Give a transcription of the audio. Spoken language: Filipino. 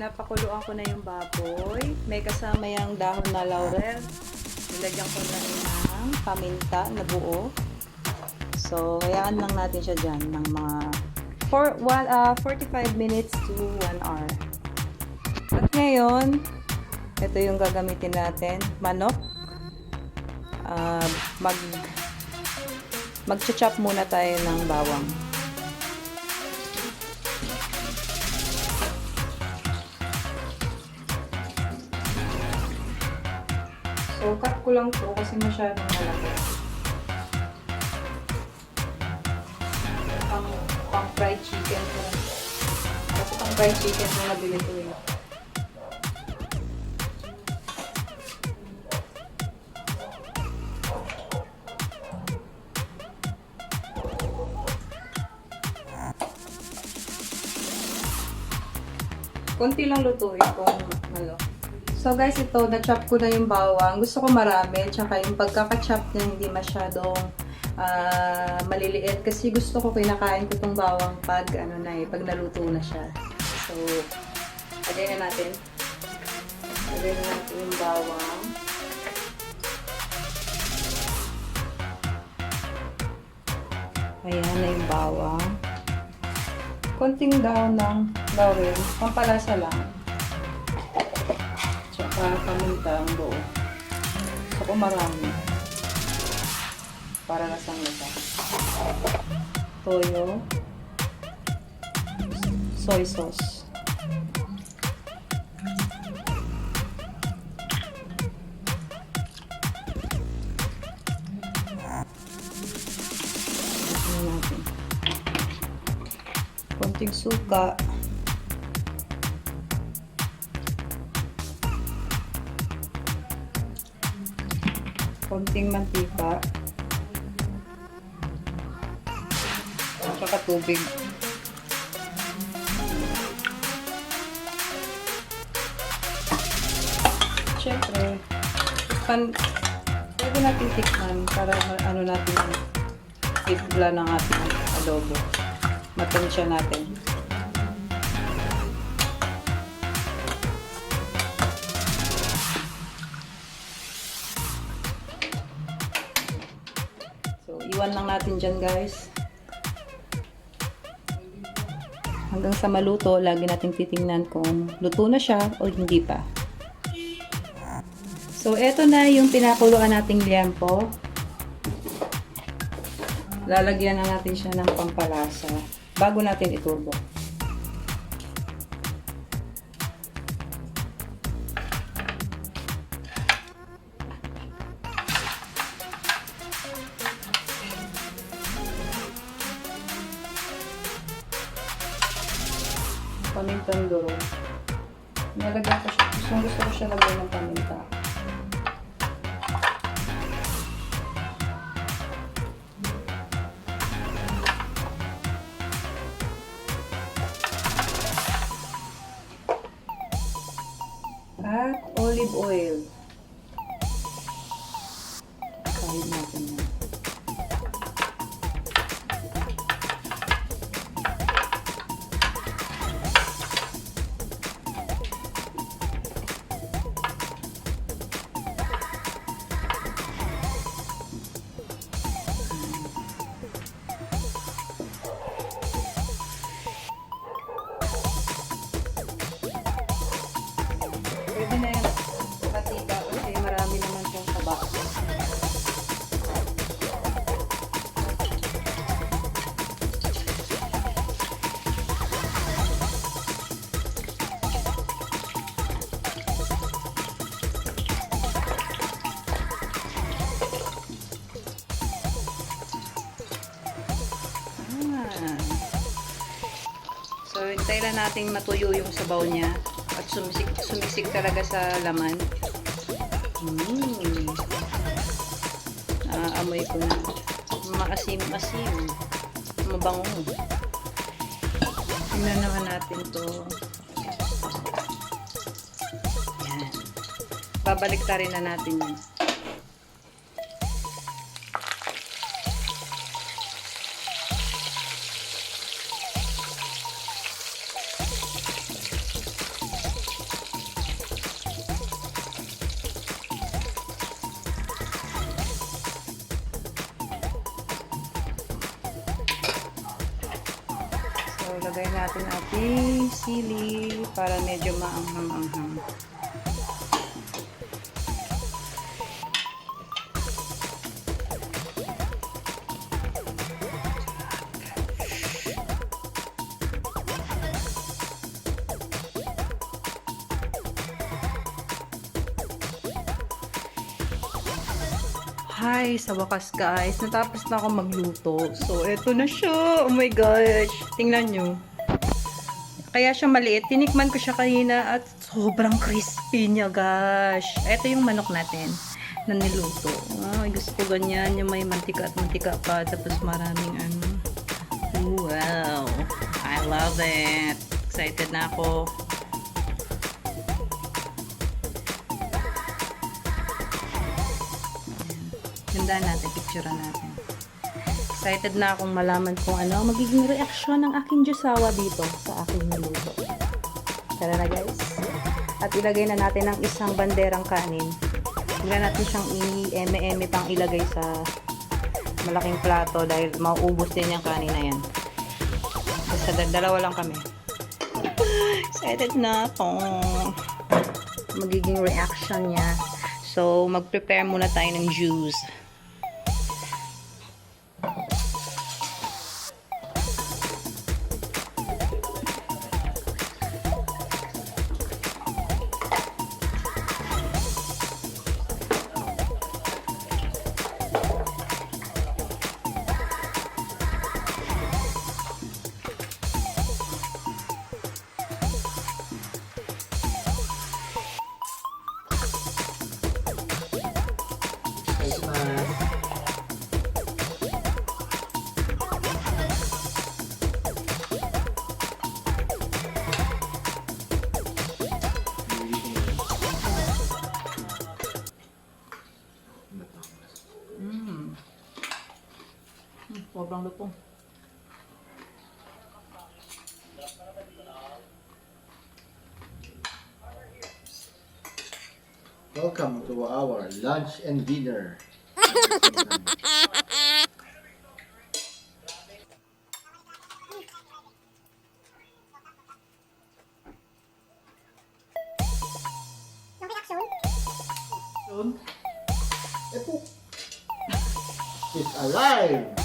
Pinapakuluan ko na yung baboy. May kasama yung dahon na laurel. Nilagyan ko na ng paminta na buo. So, hayaan lang natin siya dyan ng mga 45 minutes to 1 hour. At ngayon, ito yung gagamitin natin. Manok. Mag-chop muna tayo ng bawang. So, cut ko lang to kasi masyadong malaki. Pang fried chicken ko. Kasi pang fried chicken ko nabili ko eh. Konti lang lutuin kung ano. So guys, ito, na-chop ko na yung bawang. Gusto ko marami, tsaka yung pagkaka-chop niya hindi masyadong maliliit. Kasi gusto ko kinakain ko itong bawang pag, pag naluto na siya. So, lagay na natin. Lagay na natin yung bawang. Ayan na yung bawang. Konting daon ng laurel, pampalasa lang. Tsaka paminta ang buo. Gusto ko marami. Para lasang-lasa. Toyo. Soy sauce. Konting suka. Konting mantika. Saka tubig. Siyempre, pwede natin tikman para natin ibla ng ating adobo. Matansya natin. So, iwan lang natin dyan guys. Hanggang sa maluto, lagi natin titingnan kung luto na siya o hindi pa. So, eto na yung pinakuluan nating liempo. Lalagyan na natin siya ng pampalasa bago natin iturbo. Pamintang duro. Nalagyan ko siya. Gusto ko siya lagyan ng paminta. At olive oil. Kahit natin yan. Pwede na yung patika kasi marami naman siyang taba. So, hintay lang natin matuyo yung sabaw niya. At sumisik talaga sa laman. Amoy ko na. Maasim-asim. Mabango. Tingnan naman natin to. Yan. Babalik ta rin na natin yan. Lagay natin ating sili para medyo maanghang-anghang. Hi, sa wakas guys, natapos na ako magluto. So, eto na siya. Oh my gosh. Tingnan nyo. Kaya siya maliit. Tinikman ko siya kanina at sobrang crispy niya, gosh. Eto yung manok natin na niluto. Ay, gusto ko ganyan. Yung may mantika at mantika pa. Tapos maraming ano. Wow. I love it. Excited na ako. Ganda natin, picturean natin. Excited na akong malaman kung ano magiging reaksyon ng aking Diyosawa dito sa aking niluto. Tara na guys. At ilagay na natin ang isang banderang kanin. Tignan natin siyang i-eme-eme pang ilagay sa malaking plato dahil mauubos din yung kanin na yan. Basta dalawa lang kami. Excited na ako. Magiging reaction niya. So, mag-prepare muna tayo ng juice. Sobrang lutong. Welcome to our lunch and dinner. Ito. It's alive.